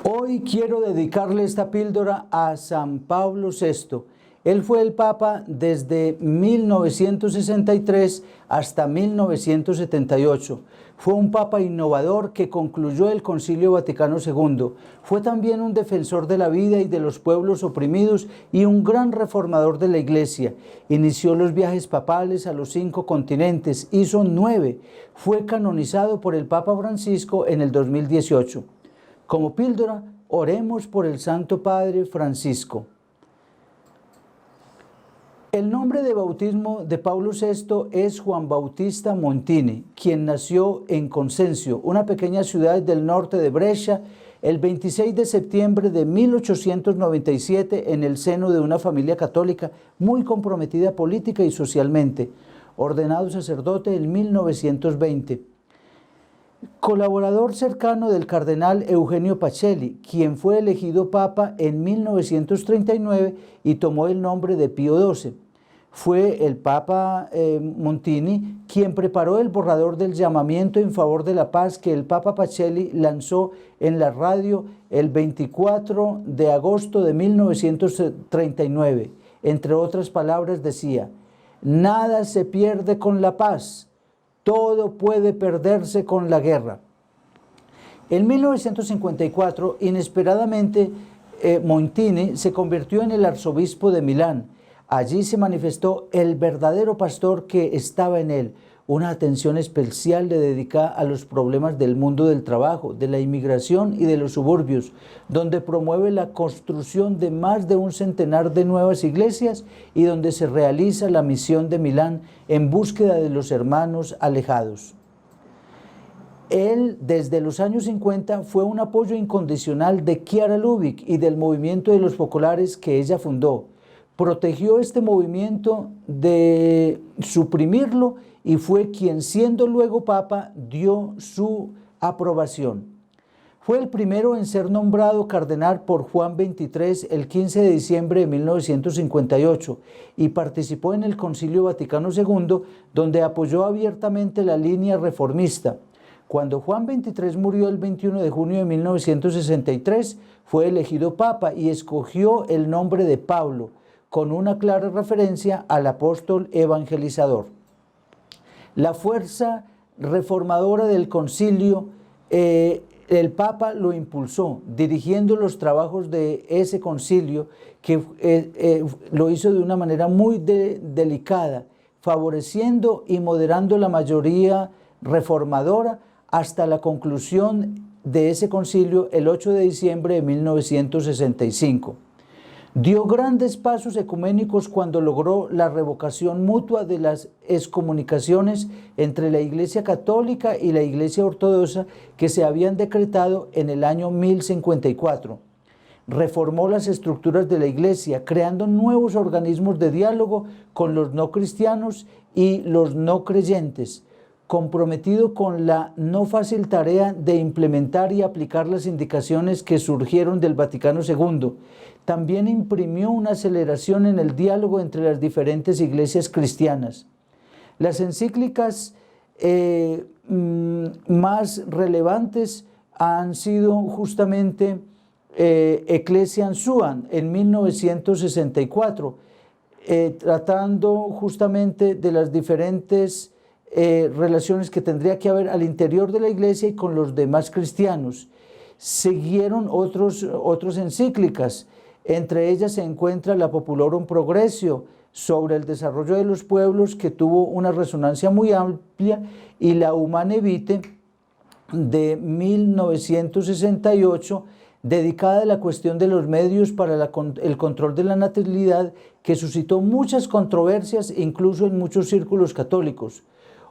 Hoy quiero dedicarle esta píldora a San Pablo VI. Él fue el Papa desde 1963 hasta 1978. Fue un Papa innovador que concluyó el Concilio Vaticano II. Fue también un defensor de la vida y de los pueblos oprimidos y un gran reformador de la Iglesia. Inició los viajes papales a los 5 continentes, hizo 9. Fue canonizado por el Papa Francisco en el 2018. Como píldora, oremos por el Santo Padre Francisco. El nombre de bautismo de Pablo VI es Juan Bautista Montini, quien nació en Cosenzo, una pequeña ciudad del norte de Brescia, el 26 de septiembre de 1897 en el seno de una familia católica muy comprometida política y socialmente, ordenado sacerdote en 1920. Colaborador cercano del cardenal Eugenio Pacelli, quien fue elegido papa en 1939 y tomó el nombre de Pío XII. Fue el Papa Montini quien preparó el borrador del llamamiento en favor de la paz que el Papa Pacelli lanzó en la radio el 24 de agosto de 1939. Entre otras palabras decía: nada se pierde con la paz, todo puede perderse con la guerra. En 1954, inesperadamente, Montini se convirtió en el arzobispo de Milán. Allí se manifestó el verdadero pastor que estaba en él. Una atención especial le dedica a los problemas del mundo del trabajo, de la inmigración y de los suburbios, donde promueve la construcción de más de un centenar de nuevas iglesias y donde se realiza la misión de Milán en búsqueda de los hermanos alejados. Él, desde los años 50, fue un apoyo incondicional de Chiara Lubich y del movimiento de los focolares que ella fundó. Protegió este movimiento de suprimirlo y fue quien, siendo luego papa, dio su aprobación. Fue el primero en ser nombrado cardenal por Juan XXIII el 15 de diciembre de 1958 y participó en el Concilio Vaticano II, donde apoyó abiertamente la línea reformista. Cuando Juan XXIII murió el 21 de junio de 1963, fue elegido papa y escogió el nombre de Pablo, con una clara referencia al apóstol evangelizador. La fuerza reformadora del concilio, el Papa lo impulsó, dirigiendo los trabajos de ese concilio, que lo hizo de una manera muy delicada, favoreciendo y moderando la mayoría reformadora hasta la conclusión de ese concilio el 8 de diciembre de 1965. Dio grandes pasos ecuménicos cuando logró la revocación mutua de las excomunicaciones entre la Iglesia Católica y la Iglesia Ortodoxa que se habían decretado en el año 1054. Reformó las estructuras de la Iglesia, creando nuevos organismos de diálogo con los no cristianos y los no creyentes, comprometido con la no fácil tarea de implementar y aplicar las indicaciones que surgieron del Vaticano II. También imprimió una aceleración en el diálogo entre las diferentes iglesias cristianas. Las encíclicas más relevantes han sido justamente Ecclesiam Suam en 1964, tratando justamente de las diferentes relaciones que tendría que haber al interior de la iglesia y con los demás cristianos. Siguieron otras encíclicas. Entre ellas se encuentra la Populorum Progressio sobre el desarrollo de los pueblos, que tuvo una resonancia muy amplia, y la Humane Vitae de 1968, dedicada a la cuestión de los medios para el control de la natalidad, que suscitó muchas controversias, incluso en muchos círculos católicos.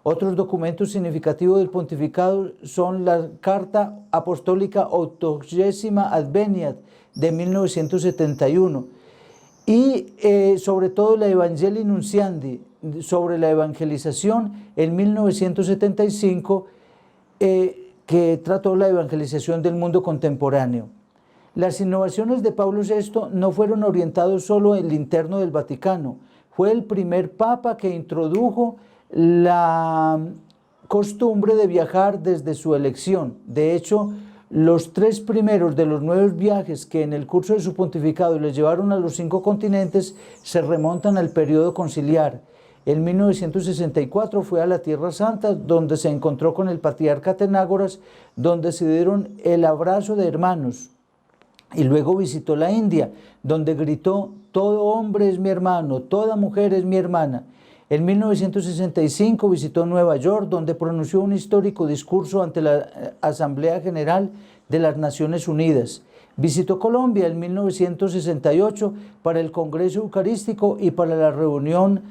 Otros documentos significativos del pontificado son la Carta Apostólica 80 Adveniat de 1971 y sobre todo la Evangelii Nuntiandi sobre la evangelización en 1975, que trató la evangelización del mundo contemporáneo. Las innovaciones de Pablo VI no fueron orientadas solo en el interno del Vaticano, Fue el primer papa que introdujo la costumbre de viajar desde su elección. De hecho, los 3 primeros de los 9 viajes que en el curso de su pontificado le llevaron a los 5 continentes se remontan al periodo conciliar. En 1964 fue a la Tierra Santa, donde se encontró con el patriarca Atenágoras, donde se dieron el abrazo de hermanos. Y luego visitó la India, donde gritó: todo hombre es mi hermano, toda mujer es mi hermana. En 1965 visitó Nueva York, donde pronunció un histórico discurso ante la Asamblea General de las Naciones Unidas. Visitó Colombia en 1968 para el Congreso Eucarístico y para la reunión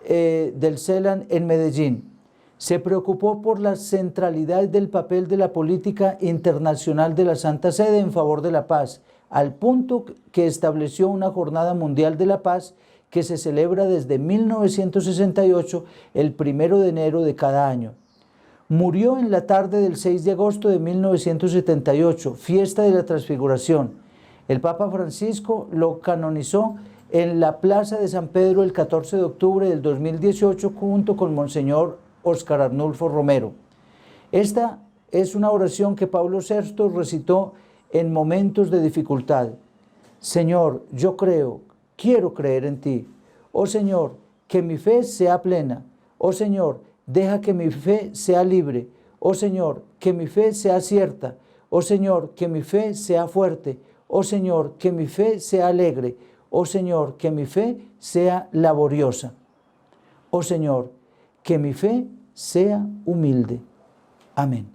del CELAN en Medellín. Se preocupó por la centralidad del papel de la política internacional de la Santa Sede en favor de la paz, al punto que estableció una Jornada Mundial de la Paz que se celebra desde 1968, el 1 de enero de cada año. Murió en la tarde del 6 de agosto de 1978, fiesta de la Transfiguración. El Papa Francisco lo canonizó en la Plaza de San Pedro el 14 de octubre del 2018 junto con Monseñor Óscar Arnulfo Romero. Esta es una oración que Pablo VI recitó en momentos de dificultad. Señor, yo creo, quiero creer en ti. Oh Señor, que mi fe sea plena. Oh Señor, deja que mi fe sea libre. Oh Señor, que mi fe sea cierta. Oh Señor, que mi fe sea fuerte. Oh Señor, que mi fe sea alegre. Oh Señor, que mi fe sea laboriosa. Oh Señor, que mi fe sea humilde. Amén.